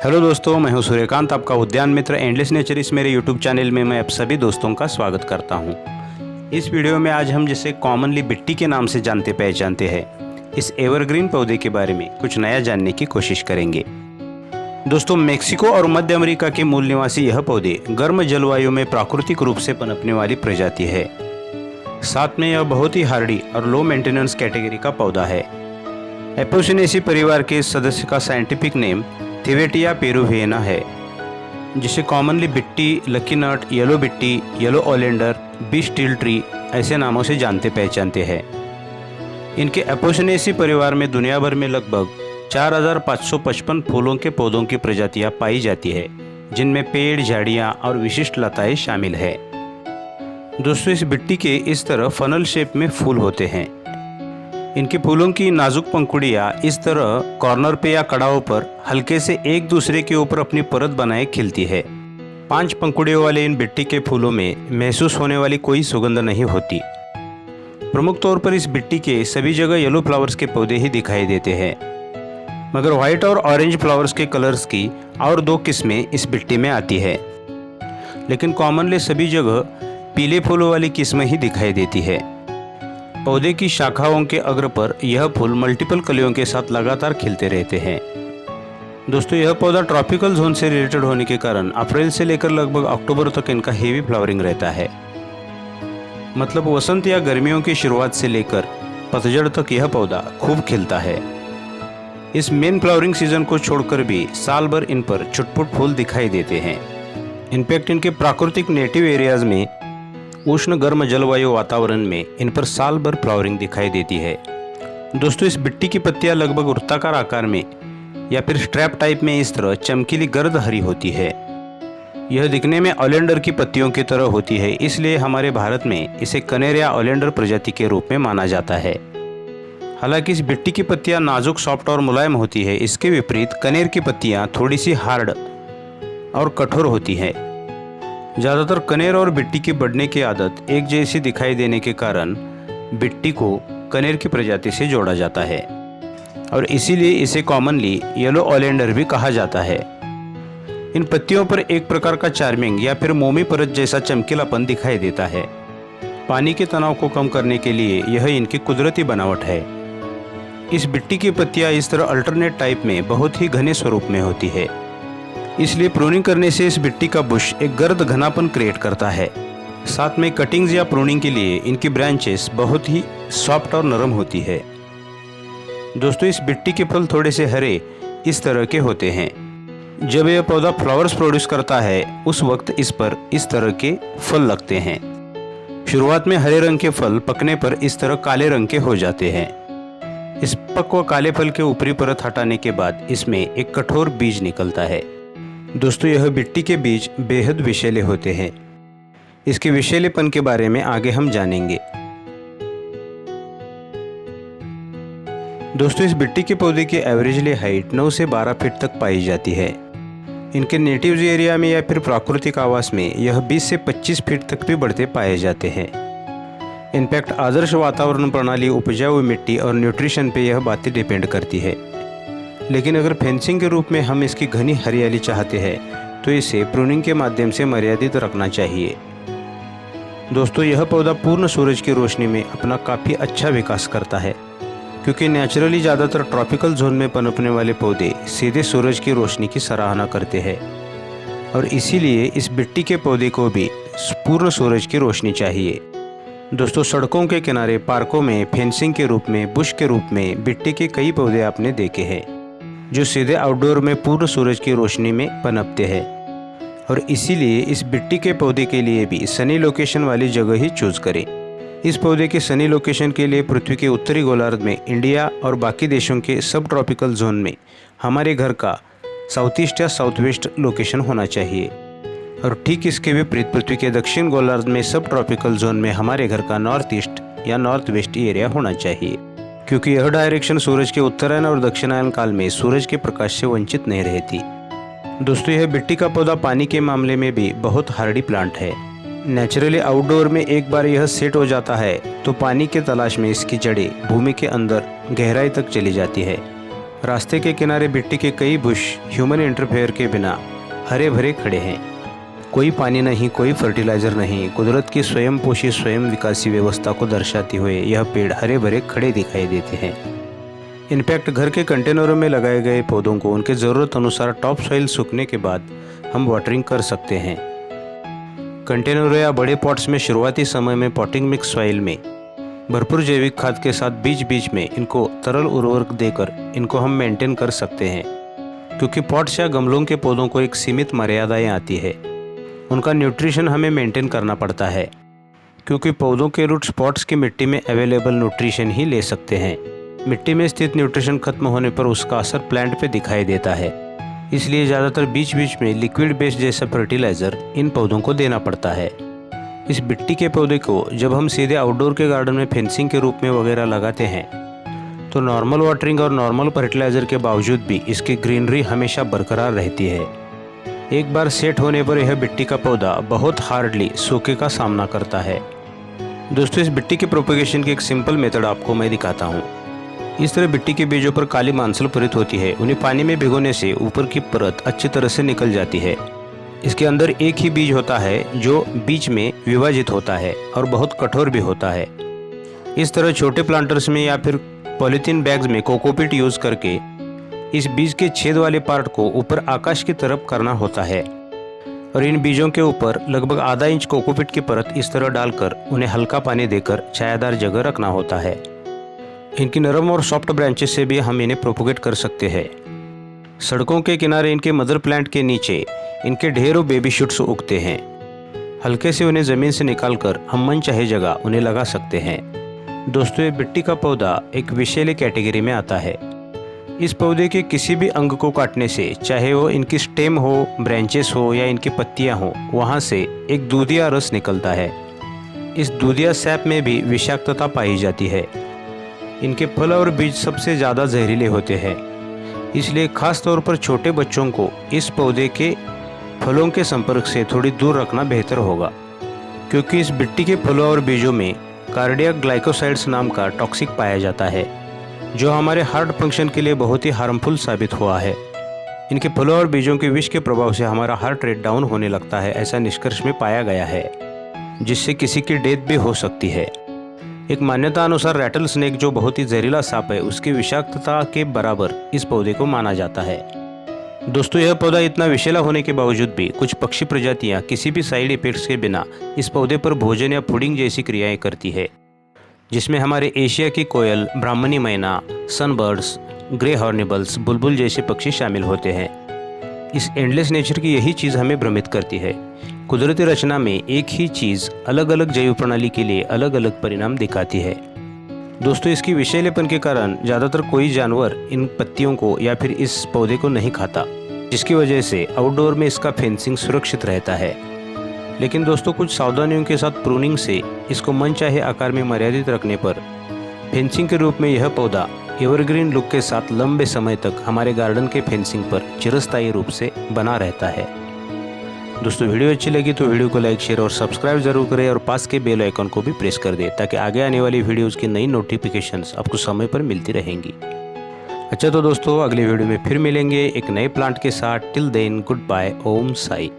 Hello दोस्तों, मैं हूं सूर्यकांत, आपका उद्यान मित्र एंडलेस नेचर। इस मेरे यूट्यूब चैनल में मैं आप सभी दोस्तों का स्वागत करता हूं। इस वीडियो में आज हम जिसे कॉमनली बिट्टी के नाम से जानते पहचानते हैं, इस एवरग्रीन पौधे के बारे में कुछ नया जानने की कोशिश करेंगे। दोस्तों, मेक्सिको और मध्य अमेरिका के मूल निवासी यह पौधे गर्म जलवायु में प्राकृतिक रूप से पनपने वाली प्रजाति है। साथ में यह बहुत ही हार्डी और लो मेंटेनेंस कैटेगरी का पौधा है। एपोसिनेसी परिवार के इस सदस्य का साइंटिफिक नेम थिवेटिया पेरुवियना है, जिसे कॉमनली बिट्टी, लकी नट, येलो बिट्टी, येलो ओलेंडर, बी स्टील ट्री ऐसे नामों से जानते पहचानते हैं। इनके एपोसिनेसी परिवार में दुनिया भर में लगभग 4555 फूलों के पौधों की प्रजातियां पाई जाती है, जिनमें पेड़, झाड़ियां और विशिष्ट लताएं शामिल है। दोस्तों, इस बिट्टी के इस तरह फनल शेप में फूल होते हैं। इनके फूलों की नाजुक पंखुड़ियाँ इस तरह कॉर्नर पे या कड़ाहों पर हल्के से एक दूसरे के ऊपर अपनी परत बनाए खिलती है। 5 पंखुड़ियों वाले इन बिट्टी के फूलों में महसूस होने वाली कोई सुगंध नहीं होती। प्रमुख तौर पर इस बिट्टी के सभी जगह येलो फ्लावर्स के पौधे ही दिखाई देते हैं, मगर व्हाइट और ऑरेंज फ्लावर्स के कलर्स की और 2 किस्में इस बिट्टी में आती है। लेकिन कॉमनली सभी जगह पीले फूलों वाली किस्म ही दिखाई देती है। पौधे की शाखाओं के अग्र पर यह फूल मल्टीपल कलियों के साथ लगातार खिलते रहते हैं। दोस्तों, यह पौधा ट्रॉपिकल जोन से रिलेटेड होने के कारण अप्रैल से लेकर लगभग अक्टूबर तक इनका हेवी फ्लावरिंग रहता है। मतलब वसंत या गर्मियों की शुरुआत से लेकर पतझड़ तक यह पौधा खूब खिलता है। इस मेन फ्लावरिंग सीजन को छोड़कर भी साल भर इन पर छुटपुट फूल दिखाई देते हैं। इनफैक्ट इनके प्राकृतिक नेटिव एरियाज में उष्ण गर्म जलवायु वातावरण में इन पर साल भर फ्लावरिंग दिखाई देती है। दोस्तों, इस बिट्टी की पत्तियां लगभग वृत्ताकार आकार में या फिर स्ट्रैप टाइप में इस तरह चमकीली गर्द हरी होती है। यह दिखने में ओलेंडर की पत्तियों की तरह होती है, इसलिए हमारे भारत में इसे कनेर या ओलेंडर प्रजाति के रूप में माना जाता है। हालांकि इस बिट्टी की पत्तियां नाजुक, सॉफ्ट और मुलायम होती है। इसके विपरीत कनेर की पत्तियां थोड़ी सी हार्ड और कठोर होती है। ज़्यादातर कनेर और बिट्टी की बढ़ने की आदत एक जैसी दिखाई देने के कारण बिट्टी को कनेर की प्रजाति से जोड़ा जाता है और इसीलिए इसे कॉमनली येलो ओलेंडर भी कहा जाता है। इन पत्तियों पर एक प्रकार का चार्मिंग या फिर मोमी परत जैसा चमकीलापन दिखाई देता है। पानी के तनाव को कम करने के लिए यह इनकी कुदरती बनावट है। इस बिट्टी की पत्तियां इस तरह अल्टरनेट टाइप में बहुत ही घने स्वरूप में होती है, इसलिए प्रूनिंग करने से इस बिट्टी का बुश एक गर्द घनापन क्रिएट करता है। साथ में कटिंग्स या प्रूनिंग के लिए इनकी ब्रांचेस बहुत ही सॉफ्ट और नरम होती है। दोस्तों, इस बिट्टी के फल थोड़े से हरे इस तरह के होते हैं। जब यह पौधा फ्लावर्स प्रोड्यूस करता है उस वक्त इस पर इस तरह के फल लगते हैं। शुरुआत में हरे रंग के फल पकने पर इस तरह काले रंग के हो जाते हैं। इस पक्व काले फल के ऊपरी परत हटाने के बाद इसमें एक कठोर बीज निकलता है। दोस्तों, यह बिट्टी के बीज बेहद विषैले होते हैं। इसके विषैलेपन के बारे में आगे हम जानेंगे। दोस्तों, इस बिट्टी के पौधे की एवरेजली हाइट 9 से 12 फीट तक पाई जाती है। इनके नेटिव एरिया में या फिर प्राकृतिक आवास में यह 20 से 25 फीट तक भी बढ़ते पाए जाते हैं। इनफैक्ट आदर्श वातावरण प्रणाली, उपजाऊ मिट्टी और न्यूट्रिशन पे यह बातें डिपेंड करती है। लेकिन अगर फेंसिंग के रूप में हम इसकी घनी हरियाली चाहते हैं तो इसे प्रूनिंग के माध्यम से मर्यादित रखना चाहिए। दोस्तों, यह पौधा पूर्ण सूरज की रोशनी में अपना काफ़ी अच्छा विकास करता है, क्योंकि नेचुरली ज़्यादातर ट्रॉपिकल जोन में पनपने वाले पौधे सीधे सूरज की रोशनी की सराहना करते हैं और इसीलिए इस बिट्टी के पौधे को भी पूर्ण सूरज की रोशनी चाहिए। दोस्तों, सड़कों के किनारे, पार्कों में फेंसिंग के रूप में, बुश के रूप में बिट्टी के कई पौधे आपने देखे हैं जो सीधे आउटडोर में पूर्ण सूरज की रोशनी में पनपते हैं और इसीलिए इस बिट्टी के पौधे के लिए भी सनी लोकेशन वाली जगह ही चूज करें। इस पौधे के सनी लोकेशन के लिए पृथ्वी के उत्तरी गोलार्ध में, इंडिया और बाकी देशों के सब ट्रॉपिकल जोन में हमारे घर का साउथ ईस्ट या साउथ वेस्ट लोकेशन होना चाहिए और ठीक इसके विपरीत पृथ्वी के दक्षिण गोलार्ध में सब ट्रॉपिकल जोन में हमारे घर का नॉर्थ ईस्ट या नॉर्थ वेस्ट एरिया होना चाहिए, क्योंकि यह डायरेक्शन सूरज के उत्तरायण और दक्षिणायन काल में सूरज के प्रकाश से वंचित नहीं रहती। दोस्तों, यह बिट्टी का पौधा पानी के मामले में भी बहुत हार्डी प्लांट है। नेचुरली आउटडोर में एक बार यह सेट हो जाता है तो पानी के तलाश में इसकी जड़ें भूमि के अंदर गहराई तक चली जाती है रास्ते के किनारे मिट्टी के कई बुश ह्यूमन इंटरफेयर के बिना हरे भरे खड़े हैं। कोई पानी नहीं, कोई फर्टिलाइज़र नहीं, कुदरत की स्वयं पोषी स्वयं विकासी व्यवस्था को दर्शाते हुए यह पेड़ हरे भरे खड़े दिखाई देते हैं। इनफैक्ट घर के कंटेनरों में लगाए गए पौधों को उनके ज़रूरत अनुसार टॉप सॉइल सूखने के बाद हम वाटरिंग कर सकते हैं। कंटेनरों या बड़े पॉट्स में शुरुआती समय में पॉटिंग मिक्स सॉइल में भरपूर जैविक खाद के साथ बीच बीच में इनको तरल उर्वरक देकर इनको हम मेंटेन कर सकते हैं, क्योंकि पॉट्स या गमलों के पौधों को एक सीमित मर्यादाएं आती है। उनका न्यूट्रिशन हमें मेंटेन करना पड़ता है, क्योंकि पौधों के रूट्स पॉट्स की मिट्टी में अवेलेबल न्यूट्रिशन ही ले सकते हैं। मिट्टी में स्थित न्यूट्रिशन खत्म होने पर उसका असर प्लांट पे दिखाई देता है। इसलिए ज़्यादातर बीच बीच में लिक्विड बेस्ड जैसा फर्टिलाइज़र इन पौधों को देना पड़ता है। इस मिट्टी के पौधे को जब हम सीधे आउटडोर के गार्डन में फेंसिंग के रूप में वगैरह लगाते हैं तो नॉर्मल वाटरिंग और नॉर्मल फर्टिलाइज़र के बावजूद भी इसकी ग्रीनरी हमेशा बरकरार रहती है। एक बार सेट होने पर यह मिट्टी का पौधा बहुत हार्डली सूखे का सामना करता है। दोस्तों, इस मिट्टी के प्रोपेगेशन की एक सिंपल मेथड आपको मैं दिखाता हूँ। इस तरह मिट्टी के बीजों पर काली मांसल परित होती है। उन्हें पानी में भिगोने से ऊपर की परत अच्छी तरह से निकल जाती है। इसके अंदर एक ही बीज होता है जो बीच में विभाजित होता है और बहुत कठोर भी होता है। इस तरह छोटे प्लांटर्स में या फिर पॉलीथीन बैग्स में कोकोपीट यूज़ करके इस बीज के छेद वाले पार्ट को ऊपर आकाश की तरफ करना होता है और इन बीजों के ऊपर लगभग आधा इंच कोकोपीट की परत इस तरह डालकर उन्हें हल्का पानी देकर छायादार जगह रखना होता है। इनकी नरम और सॉफ्ट ब्रांचेस से भी हम इन्हें प्रोपोगेट कर सकते हैं। सड़कों के किनारे इनके मदर प्लांट के नीचे इनके ढेरों बेबी शूट्स उगते हैं। हल्के से उन्हें ज़मीन से निकालकर हम मन चाहे जगह उन्हें लगा सकते हैं। दोस्तों, ये मिट्टी का पौधा एक विषैले कैटेगरी में आता है। इस पौधे के किसी भी अंग को काटने से, चाहे वो इनकी स्टेम हो, ब्रांचेस हो या इनकी पत्तियां हो, वहां से एक दूधिया रस निकलता है। इस दूधिया सैप में भी विषाक्तता पाई जाती है। इनके फल और बीज सबसे ज़्यादा जहरीले होते हैं, इसलिए खास तौर पर छोटे बच्चों को इस पौधे के फलों के संपर्क से थोड़ी दूर रखना बेहतर होगा, क्योंकि इस मिट्टी के फलों और बीजों में कार्डियक ग्लाइकोसाइड्स नाम का टॉक्सिक पाया जाता है, जो हमारे हार्ट फंक्शन के लिए बहुत ही हार्मफुल साबित हुआ है। इनके फलों और बीजों के विष के प्रभाव से हमारा हार्ट रेट डाउन होने लगता है, ऐसा निष्कर्ष में पाया गया है, जिससे किसी की डेथ भी हो सकती है। एक मान्यता अनुसार रैटल स्नेक, जो बहुत ही जहरीला सांप है, उसकी विषाक्तता के बराबर इस पौधे को माना जाता है। दोस्तों, यह पौधा इतना विषैला होने के बावजूद भी कुछ पक्षी प्रजातियां किसी भी साइड इफेक्ट्स के बिना इस पौधे पर भोजन या फूडिंग जैसी क्रियाएं करती है, जिसमें हमारे एशिया की कोयल, ब्राह्मणी मैना, सनबर्ड्स, ग्रे हॉर्निबल्स, बुलबुल जैसे पक्षी शामिल होते हैं। इस एंडलेस नेचर की यही चीज़ हमें भ्रमित करती है। कुदरती रचना में एक ही चीज़ अलग अलग जैव प्रणाली के लिए अलग अलग परिणाम दिखाती है। दोस्तों, इसकी विषैलेपन के कारण ज़्यादातर कोई जानवर इन पत्तियों को या फिर इस पौधे को नहीं खाता, जिसकी वजह से आउटडोर में इसका फेंसिंग सुरक्षित रहता है। लेकिन दोस्तों, कुछ सावधानियों के साथ प्रूनिंग से इसको मनचाहे आकार में मर्यादित रखने पर फेंसिंग के रूप में यह पौधा एवरग्रीन लुक के साथ लंबे समय तक हमारे गार्डन के फेंसिंग पर चिरस्थायी रूप से बना रहता है। दोस्तों, वीडियो अच्छी लगी तो वीडियो को लाइक, शेयर और सब्सक्राइब जरूर करें और पास के बेल आइकन को भी प्रेस कर दें, ताकि आगे आने वाली वीडियोज़ की नई नोटिफिकेशंस आपको समय पर मिलती रहेंगी। अच्छा, तो दोस्तों, अगले वीडियो में फिर मिलेंगे एक नए प्लांट के साथ। टिल देन, गुड बाय, ओम साई।